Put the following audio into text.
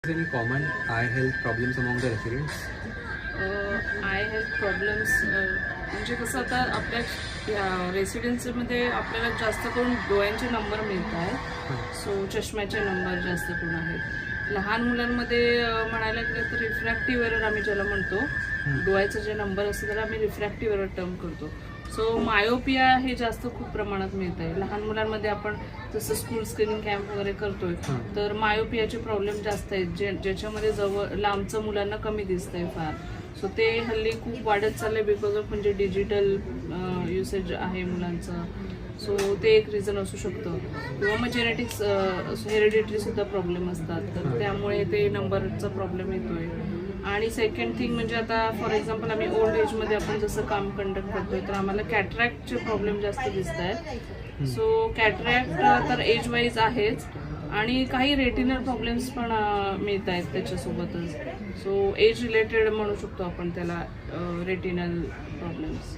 Any common eye health problems among the residents? I health problems म्हणजे कसं आता आपल्या रेसिडेन्सीमध्ये आपल्याला जास्त करून डोळ्यांचे नंबर मिळत आहेत. सो चष्म्याचे नंबर जास्त करून आहेत. लहान मुलांमध्ये म्हणायला गेलं तर रिफ्रॅक्टिव्ह एरर आम्ही ज्याला म्हणतो, डोळ्याचं जे नंबर असतं त्याला आम्ही रिफ्रॅक्टिव्ह एरर टर्म करतो. सो मायोपिया हे जास्त खूप प्रमाणात मिळत आहे. लहान मुलांमध्ये आपण जसं स्कूल स्क्रीनिंग कॅम्प वगैरे करतोय तर मायोपियाचे प्रॉब्लेम जास्त आहेत, ज्याच्यामध्ये लांबचं मुलांना कमी दिसतंय फार. सो ते हल्ली खूप वाढत चाललंय बिकॉज ऑफ म्हणजे डिजिटल युसेज आहे मुलांचं. सो ते एक रिझन असू शकतं. किंवा मग जेनेटिक्स हेरिडिटरी सुद्धा प्रॉब्लेम असतात, तर त्यामुळे ते नंबरचा प्रॉब्लेम येतोय. आणि सेकंड थिंग म्हणजे आता फॉर एक्झाम्पल आम्ही ओल्ड एजमध्ये आपण जसं काम कंडक्ट करतोय तर आम्हाला कॅटरॅक्टचे प्रॉब्लेम जास्त दिसत आहेत. सो कॅटरॅक्ट तर एज वाईज आहेच आणि काही रेटिनल प्रॉब्लेम्स पण मिळत आहेत त्याच्यासोबतच. सो एज रिलेटेड म्हणू शकतो आपण त्याला रेटिनल प्रॉब्लेम्स.